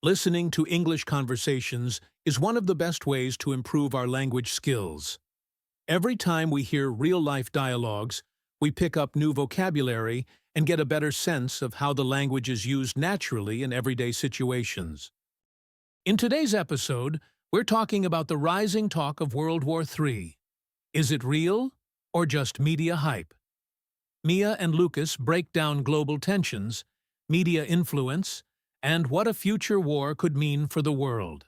Listening to English conversations is one of the best ways to improve our language skills. Every time we hear real-life dialogues, we pick up new vocabulary and get a better sense of how the language is used naturally in everyday situations. In today's episode, we're talking about the rising talk of World War III. Is it real or just media hype? Mia and Lucas break down global tensions, media influence, and what a future war could mean for the world.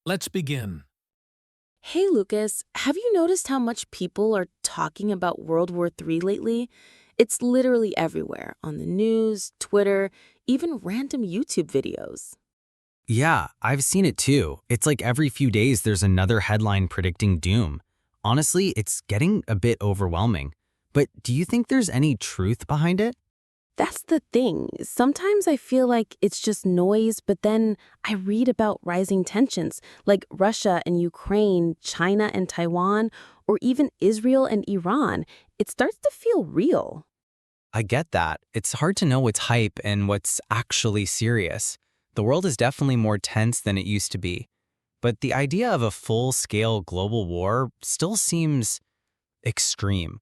Let's begin. Hey Lucas, have you noticed how much people are talking about World War III lately? It's literally everywhere, on the news, Twitter, even random YouTube videos. Yeah, I've seen it too. It's like every few days there's another headline predicting doom. Honestly, it's getting a bit overwhelming. But do you think there's any truth behind it? That's the thing. Sometimes I feel like it's just noise, but then I read about rising tensions, like Russia and Ukraine, China and Taiwan, or even Israel and Iran. It starts to feel real. I get that. It's hard to know what's hype and what's actually serious. The world is definitely more tense than it used to be. But the idea of a full-scale global war still seems extreme.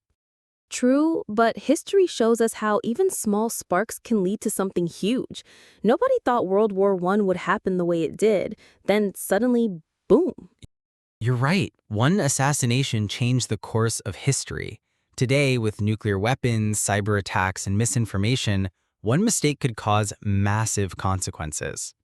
True, but history shows us how even small sparks can lead to something huge. Nobody thought World War I would happen the way it did. Then suddenly, boom. You're right. One assassination changed the course of history. Today, with nuclear weapons, cyber attacks, and misinformation, one mistake could cause massive consequences.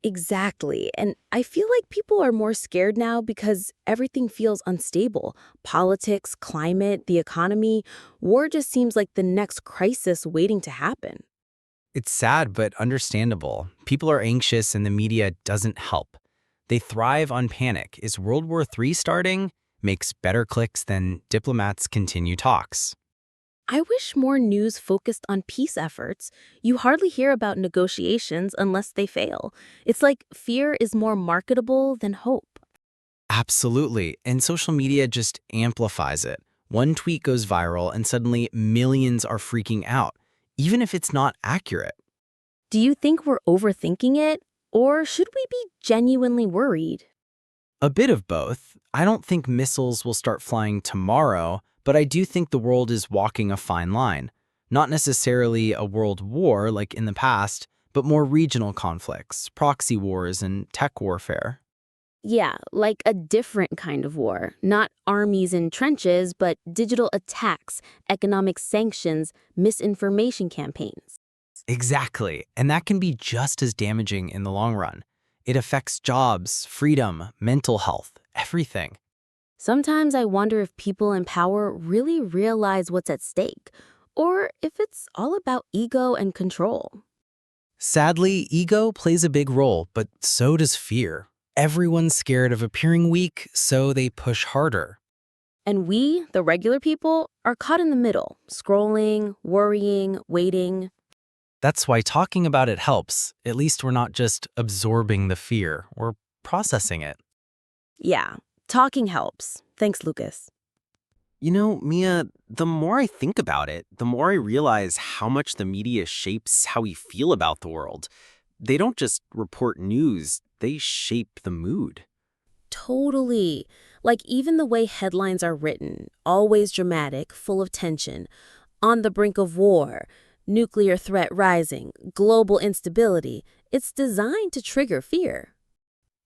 Exactly. And I feel like people are more scared now because everything feels unstable. Politics, climate, the economy. War just seems like the next crisis waiting to happen. It's sad but understandable. People are anxious and the media doesn't help. They thrive on panic. Is World War III starting? Makes better clicks than diplomats continue talks. I wish more news focused on peace efforts. You hardly hear about negotiations unless they fail. It's like fear is more marketable than hope. Absolutely, and social media just amplifies it. One tweet goes viral and suddenly millions are freaking out, even if it's not accurate. Do you think we're overthinking it, or should we be genuinely worried? A bit of both. I don't think missiles will start flying tomorrow, but I do think the world is walking a fine line. Not necessarily a world war like in the past, but more regional conflicts, proxy wars, and tech warfare. Yeah, like a different kind of war. Not armies in trenches, but digital attacks, economic sanctions, misinformation campaigns. Exactly, and that can be just as damaging in the long run. It affects jobs, freedom, mental health, everything. Sometimes I wonder if people in power really realize what's at stake, or if it's all about ego and control. Sadly, ego plays a big role, but so does fear. Everyone's scared of appearing weak, so they push harder. And we, the regular people, are caught in the middle, scrolling, worrying, waiting. That's why talking about it helps. At least we're not just absorbing the fear, we're processing it. Yeah, talking helps. Thanks, Lucas. You know, Mia, the more I think about it, the more I realize how much the media shapes how we feel about the world. They don't just report news, they shape the mood. Totally. Like even the way headlines are written, always dramatic, full of tension. On the brink of war, nuclear threat rising, global instability. It's designed to trigger fear.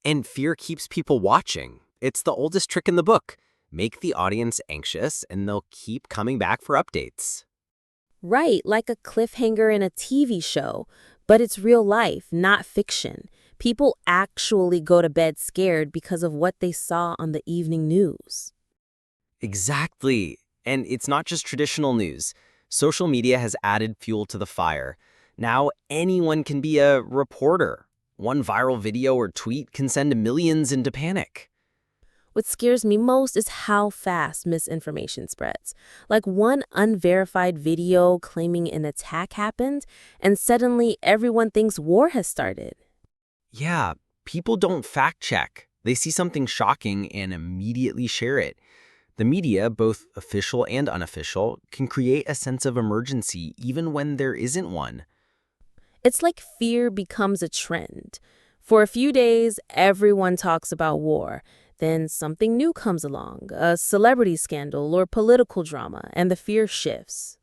And fear keeps people watching. It's the oldest trick in the book. Make the audience anxious, and they'll keep coming back for updates. Right, like a cliffhanger in a TV show. But it's real life, not fiction. People actually go to bed scared because of what they saw on the evening news. Exactly. And it's not just traditional news. Social media has added fuel to the fire. Now anyone can be a reporter. One viral video or tweet can send millions into panic. What scares me most is how fast misinformation spreads. Like one unverified video claiming an attack happened, and suddenly everyone thinks war has started. Yeah, people don't fact check. They see something shocking and immediately share it. The media, both official and unofficial, can create a sense of emergency even when there isn't one. It's like fear becomes a trend. For a few days, everyone talks about war. Then something new comes along, a celebrity scandal or political drama, and the fear shifts.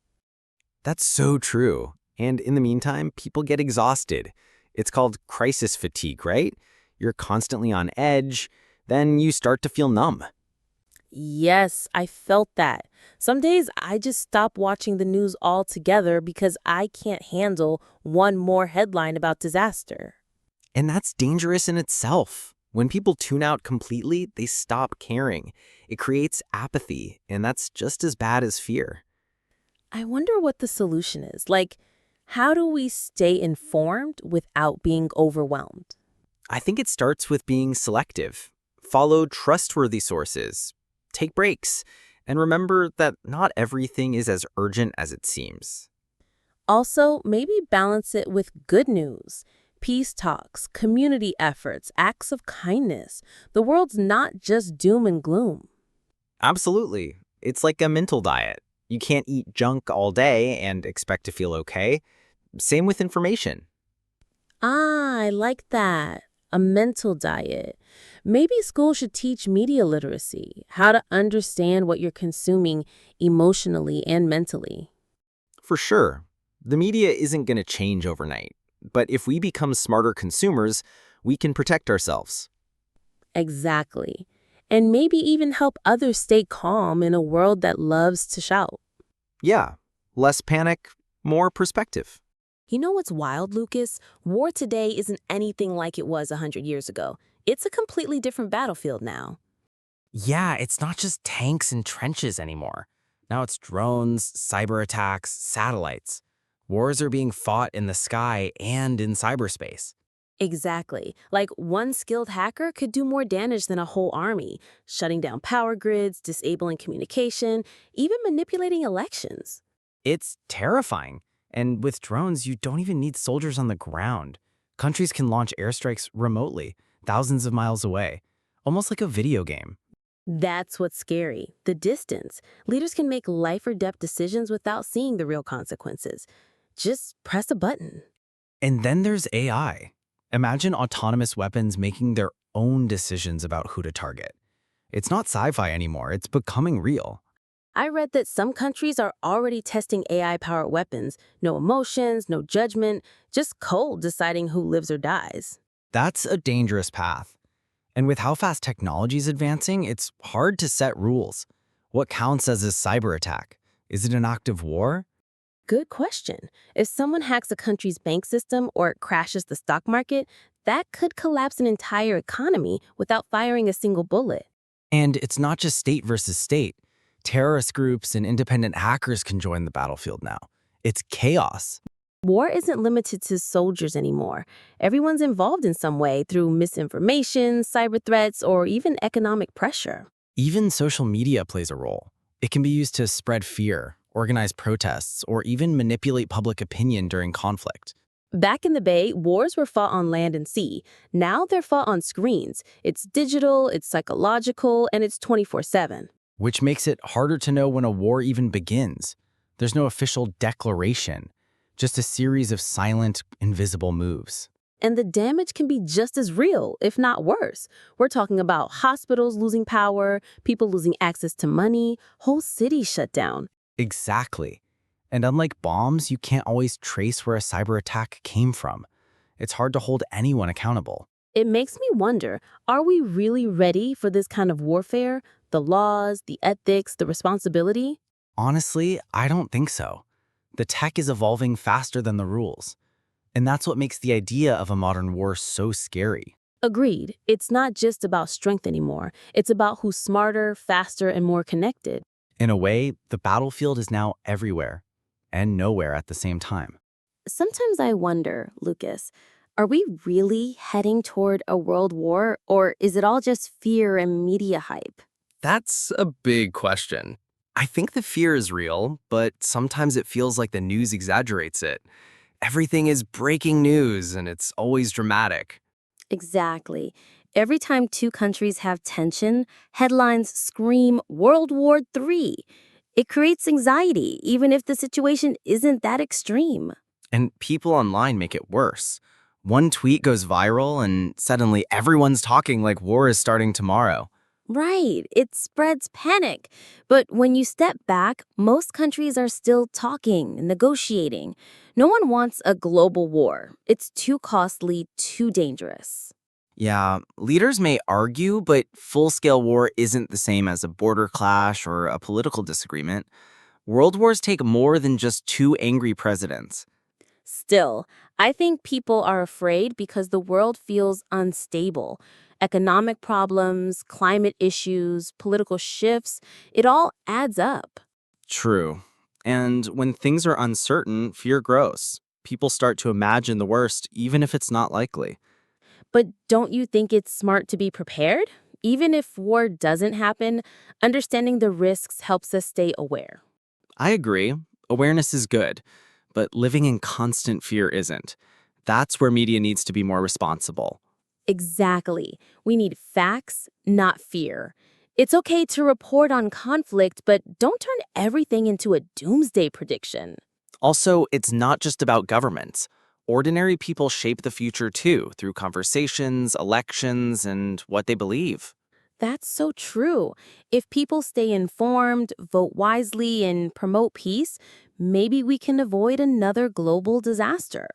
That's so true. And in the meantime, people get exhausted. It's called crisis fatigue, right? You're constantly on edge, then you start to feel numb. Yes, I felt that. Some days I just stop watching the news altogether because I can't handle one more headline about disaster. And that's dangerous in itself. When people tune out completely, they stop caring. It creates apathy, and that's just as bad as fear. I wonder what the solution is. Like, how do we stay informed without being overwhelmed? I think it starts with being selective. Follow trustworthy sources. Take breaks. And remember that not everything is as urgent as it seems. Also, maybe balance it with good news. Peace talks, community efforts, acts of kindness. The world's not just doom and gloom. Absolutely. It's like a mental diet. You can't eat junk all day and expect to feel okay. Same with information. Ah, I like that. A mental diet. Maybe school should teach media literacy, how to understand what you're consuming emotionally and mentally. For sure, the media isn't going to change overnight. But if we become smarter consumers, we can protect ourselves. Exactly. And maybe even help others stay calm in a world that loves to shout. Yeah, less panic, more perspective. You know what's wild, Lucas? War today isn't anything like it was 100 years ago. It's a completely different battlefield now. Yeah, it's not just tanks and trenches anymore. Now it's drones, cyber attacks, satellites. Wars are being fought in the sky and in cyberspace. Exactly. Like one skilled hacker could do more damage than a whole army, shutting down power grids, disabling communication, even manipulating elections. It's terrifying. And with drones, you don't even need soldiers on the ground. Countries can launch airstrikes remotely, thousands of miles away, almost like a video game. That's what's scary, the distance. Leaders can make life or death decisions without seeing the real consequences. Just press a button. And then there's AI. Imagine autonomous weapons making their own decisions about who to target. It's not sci-fi anymore, it's becoming real. I read that some countries are already testing AI-powered weapons. No emotions, no judgment, just code deciding who lives or dies. That's a dangerous path. And with how fast technology is advancing, it's hard to set rules. What counts as a cyber attack? Is it an act of war? Good question. If someone hacks a country's bank system or crashes the stock market, that could collapse an entire economy without firing a single bullet. And it's not just state versus state. Terrorist groups and independent hackers can join the battlefield now. It's chaos. War isn't limited to soldiers anymore. Everyone's involved in some way through misinformation, cyber threats, or even economic pressure. Even social media plays a role. It can be used to spread fear, organize protests, or even manipulate public opinion during conflict. Back in the Bay, wars were fought on land and sea. Now they're fought on screens. It's digital, it's psychological, and it's 24/7. Which makes it harder to know when a war even begins. There's no official declaration, just a series of silent, invisible moves. And the damage can be just as real, if not worse. We're talking about hospitals losing power, people losing access to money, whole cities shut down. Exactly. And unlike bombs, you can't always trace where a cyber attack came from. It's hard to hold anyone accountable. It makes me wonder, are we really ready for this kind of warfare? The laws, the ethics, the responsibility? Honestly, I don't think so. The tech is evolving faster than the rules. And that's what makes the idea of a modern war so scary. Agreed. It's not just about strength anymore. It's about who's smarter, faster, and more connected. In a way, the battlefield is now everywhere and nowhere at the same time. Sometimes I wonder, Lucas, are we really heading toward a world war, or is it all just fear and media hype? That's a big question. I think the fear is real, but sometimes it feels like the news exaggerates it. Everything is breaking news, and it's always dramatic. Exactly. Every time two countries have tension, headlines scream World War III. It creates anxiety, even if the situation isn't that extreme. And people online make it worse. One tweet goes viral and suddenly everyone's talking like war is starting tomorrow. Right, it spreads panic. But when you step back, most countries are still talking and negotiating. No one wants a global war. It's too costly, too dangerous. Yeah, leaders may argue, but full-scale war isn't the same as a border clash or a political disagreement. World wars take more than just two angry presidents. Still, I think people are afraid because the world feels unstable. Economic problems, climate issues, political shifts, it all adds up. True. And when things are uncertain, fear grows. People start to imagine the worst, even if it's not likely. But don't you think it's smart to be prepared? Even if war doesn't happen, understanding the risks helps us stay aware. I agree. Awareness is good, but living in constant fear isn't. That's where media needs to be more responsible. Exactly. We need facts, not fear. It's okay to report on conflict, but don't turn everything into a doomsday prediction. Also, it's not just about governments. Ordinary people shape the future too, through conversations, elections, and what they believe. That's so true. If people stay informed, vote wisely, and promote peace, maybe we can avoid another global disaster.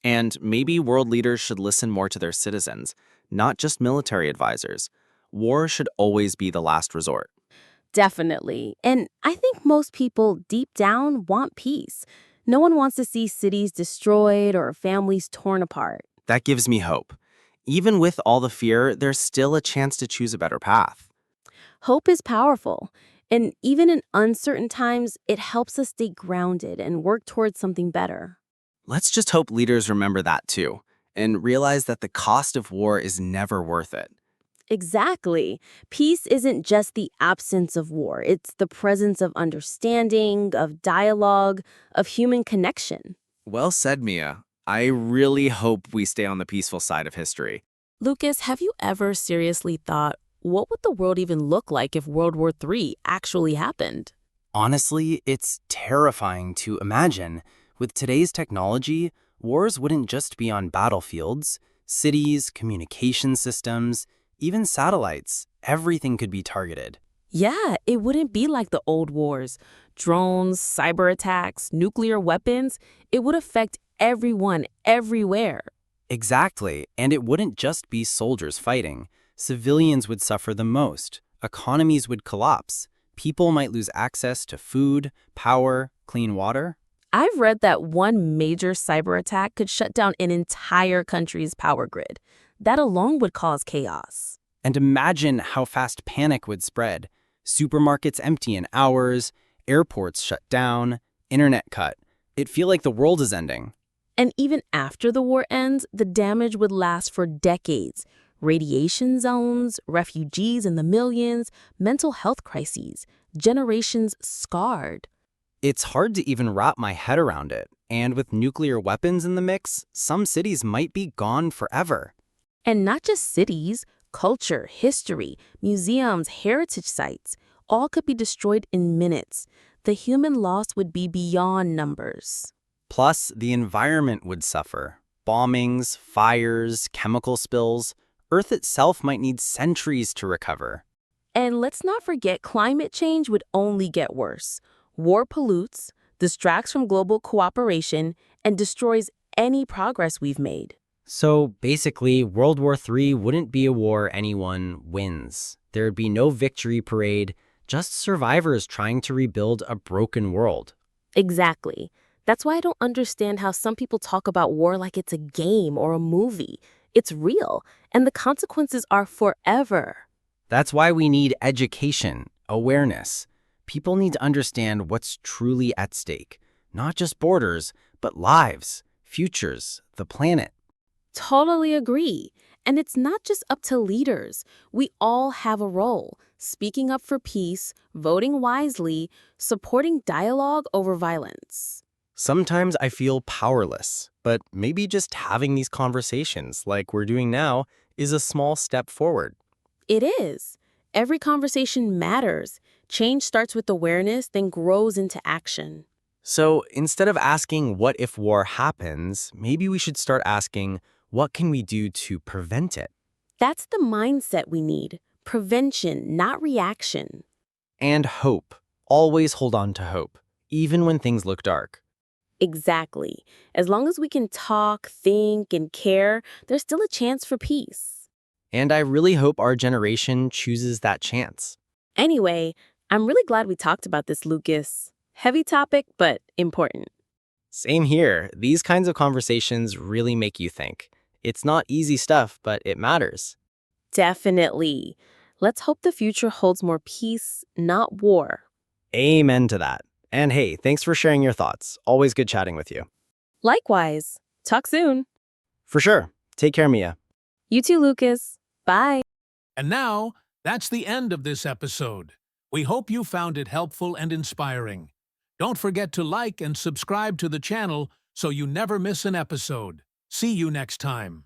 And maybe world leaders should listen more to their citizens, not just military advisors. War should always be the last resort. Definitely. And I think most people deep down want peace. No one wants to see cities destroyed or families torn apart. That gives me hope. Even with all the fear, there's still a chance to choose a better path. Hope is powerful. And even in uncertain times, it helps us stay grounded and work towards something better. Let's just hope leaders remember that too, and realize that the cost of war is never worth it. Exactly. Peace isn't just the absence of war, it's the presence of understanding, of dialogue, of human connection. Well said, Mia. I really hope we stay on the peaceful side of history. Lucas, have you ever seriously thought, what would the world even look like if World War III actually happened? Honestly, it's terrifying to imagine. With today's technology, wars wouldn't just be on battlefields. Cities, communication systems, even satellites, everything could be targeted. Yeah, it wouldn't be like the old wars. Drones, cyber attacks, nuclear weapons, it would affect everyone, everywhere. Exactly, and it wouldn't just be soldiers fighting. Civilians would suffer the most. Economies would collapse. People might lose access to food, power, clean water. I've read that one major cyber attack could shut down an entire country's power grid. That alone would cause chaos. And imagine how fast panic would spread. Supermarkets empty in hours, airports shut down, internet cut. It'd feel like the world is ending. And even after the war ends, the damage would last for decades. Radiation zones, refugees in the millions, mental health crises, generations scarred. It's hard to even wrap my head around it. And with nuclear weapons in the mix, some cities might be gone forever. And not just cities, culture, history, museums, heritage sites, all could be destroyed in minutes. The human loss would be beyond numbers. Plus, the environment would suffer. Bombings, fires, chemical spills. Earth itself might need centuries to recover. And let's not forget climate change would only get worse. War pollutes, distracts from global cooperation, and destroys any progress we've made. So basically, World War III wouldn't be a war anyone wins. There'd be no victory parade, just survivors trying to rebuild a broken world. Exactly. That's why I don't understand how some people talk about war like it's a game or a movie. It's real, and the consequences are forever. That's why we need education, awareness. People need to understand what's truly at stake. Not just borders, but lives, futures, the planet. Totally agree. And it's not just up to leaders. We all have a role, speaking up for peace, voting wisely, supporting dialogue over violence. Sometimes I feel powerless, but maybe just having these conversations like we're doing now is a small step forward. It is. Every conversation matters. Change starts with awareness, then grows into action. So instead of asking what if war happens, maybe we should start asking What can we do to prevent it? That's the mindset we need. Prevention, not reaction. And hope. Always hold on to hope, even when things look dark. Exactly. As long as we can talk, think, and care, there's still a chance for peace. And I really hope our generation chooses that chance. Anyway, I'm really glad we talked about this, Lucas. Heavy topic, but important. Same here. These kinds of conversations really make you think. It's not easy stuff, but it matters. Definitely. Let's hope the future holds more peace, not war. Amen to that. And hey, thanks for sharing your thoughts. Always good chatting with you. Likewise. Talk soon. For sure. Take care, Mia. You too, Lucas. Bye. And now, that's the end of this episode. We hope you found it helpful and inspiring. Don't forget to like and subscribe to the channel so you never miss an episode. See you next time.